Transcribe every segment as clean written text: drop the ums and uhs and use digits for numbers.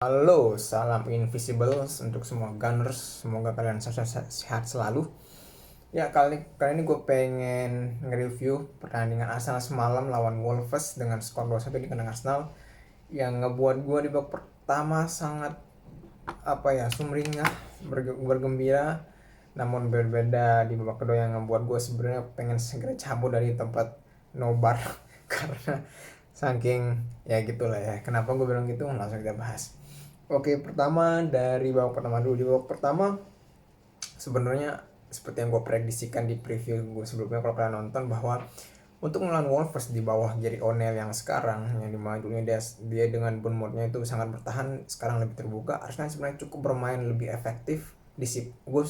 Halo, salam Invisibles untuk semua Gunners. Semoga kalian sehat selalu. Ya, kali ini gue pengen nge-review pertandingan Arsenal semalam lawan Wolves dengan skor 2-1 di kandang Arsenal yang ngebuat gue di babak pertama sangat sumringah, bergembira. Namun berbeda di babak kedua yang ngebuat gue sebenarnya pengen segera cabut dari tempat nobar karena saking ya gitulah ya. Kenapa gue bilang gitu? Langsung kita bahas. Oke, pertama dari babak pertama dulu. Di babak pertama sebenarnya seperti yang gue prediksikan di preview gue sebelumnya kalau kalian nonton, bahwa untuk melawan Wolves di bawah Gary O'Neil yang sekarang, yang dimana dulunya dia dengan Bournemouth-nya itu sangat bertahan, sekarang lebih terbuka. Arsenal sebenarnya cukup bermain lebih efektif. Gue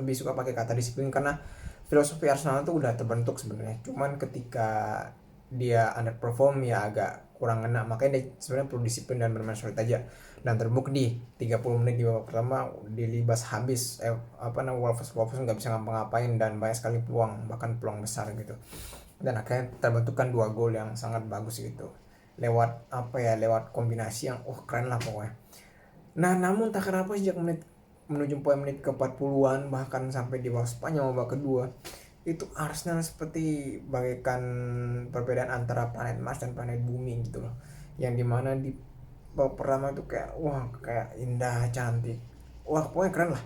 lebih suka pakai kata disiplin karena filosofi Arsenal itu udah terbentuk sebenarnya. Cuman ketika dia underperform ya agak kurang ngena, makanya dia sebenarnya perlu disiplin dan bermain solid aja. Dan terbukti di 30 menit di babak pertama dilibas habis Wolves nggak bisa ngapa-ngapain dan banyak sekali peluang, bahkan peluang besar gitu. Dan akhirnya terbentukkan 2 gol yang sangat bagus gitu, lewat lewat kombinasi yang keren lah pokoknya. Nah, namun tak kenapa sejak menuju menit ke 40-an bahkan sampai di bawah Spanyol babak kedua, itu Arsenal seperti bagaikan perbedaan antara planet Mars dan planet bumi gitu loh, yang dimana di babak pertama itu kayak indah, cantik, pokoknya keren lah.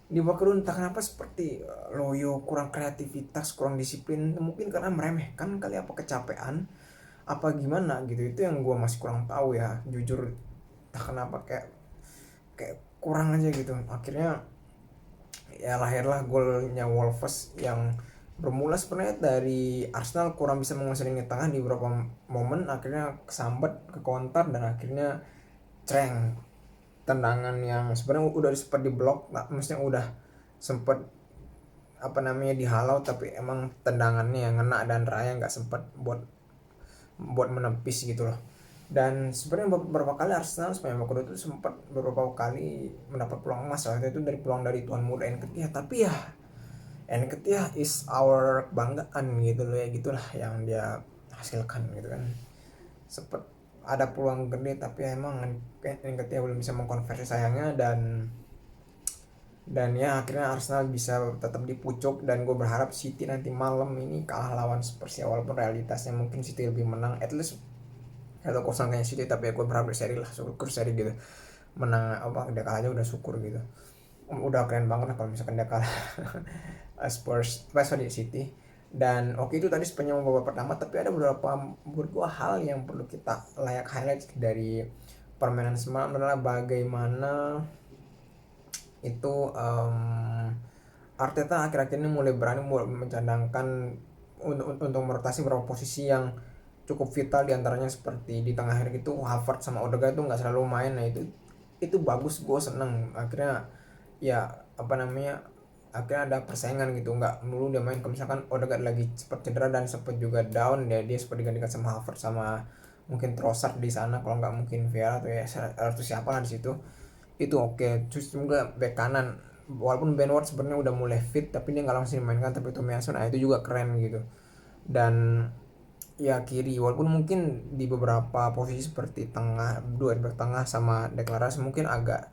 Di babak kedua entah kenapa seperti loyo, kurang kreativitas, kurang disiplin, mungkin karena meremehkan kali, apa kecapean apa gimana gitu. Itu yang gue masih kurang tahu ya, jujur. Entah kenapa kayak kurang aja gitu. Akhirnya ya lahirlah golnya Wolves yang bermula sebenarnya dari Arsenal kurang bisa menguasai lini tengah di beberapa momen, akhirnya kesambat ke counter dan akhirnya cereng, tendangan yang sebenarnya udah sempat diblok, maksudnya udah sempat dihalau, tapi emang tendangannya yang ngena dan Raya nggak sempat buat menepis gitu loh. Dan sebenarnya beberapa kali Arsenal sepanjang babak kedua itu sempat beberapa kali mendapat peluang emas, salah itu dari peluang dari tuan muda Nketiah. Tapi ya Nketiah is our kebanggaan gitu loh, ya gitulah yang dia hasilkan gitu kan. Sempat ada peluang gede tapi emang Nketiah belum bisa mengkonversi sayangnya. Dan ya akhirnya Arsenal bisa tetap di pucuk, dan gue berharap City nanti malam ini kalah lawan Spurs ya, walaupun realitasnya mungkin City lebih menang, at least atau kosong kayak City, tapi ya gue berharap seri lah, syukur seri gitu. Menang dia kalah aja udah syukur gitu, udah keren banget lah kalau misalkan dia kalah City. Dan itu tadi sepanjang babak pertama, tapi ada beberapa menurut gue hal yang perlu kita layak highlight dari permainan semalam adalah bagaimana itu Arteta akhir-akhir ini mulai berani mencadangkan untuk merotasi beberapa posisi yang cukup vital, diantaranya seperti di tengah akhir itu Havertz sama Odegaard itu nggak selalu main. Nah itu bagus, gue seneng. Akhirnya ya akhirnya ada persaingan gitu, nggak melulu dia main. Kalau misalkan Odegaard lagi cepat cedera dan sempat juga down, dia sempat digantikan sama Havertz sama mungkin Trossard di sana, kalau nggak mungkin Vieira atau siapa lah di situ. Itu terus juga bek kanan, walaupun Ben White sebenarnya udah mulai fit tapi dia nggak langsung dimainkan, tapi Tomiyasu itu juga keren gitu. Dan ya kiri, walaupun mungkin di beberapa posisi seperti dua di tengah sama deklarasi mungkin agak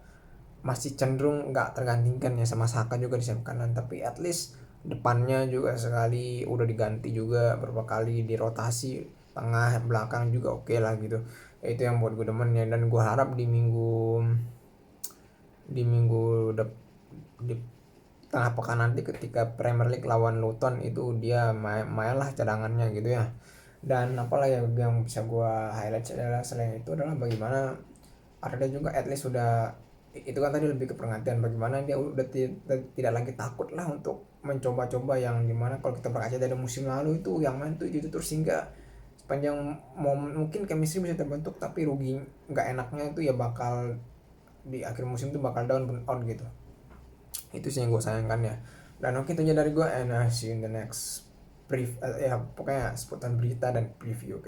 masih cenderung nggak tergantikan ya, sama Saka juga di sayap kanan, tapi at least depannya juga sekali udah diganti juga beberapa kali, dirotasi tengah belakang juga lah gitu. Itu yang buat gue demen ya, dan gue harap di tengah pekan nanti ketika Premier League lawan Luton itu dia main lah cadangannya gitu ya. Dan apalah ya yang bisa gue highlight adalah selain itu adalah bagaimana Arda juga at least sudah, itu kan tadi lebih ke perhatian, bagaimana dia udah tidak lagi takut lah untuk mencoba-coba, yang dimana kalau kita berkaca dari musim lalu itu yang main tuh itu terus, sehingga sepanjang momen mungkin chemistry bisa terbentuk, tapi rugi nggak enaknya itu ya bakal di akhir musim tuh bakal down, burn out gitu. Itu sih yang gue sayangkan ya. Dan itu aja dari gue, and see you in the next pokoknya seputar berita dan preview.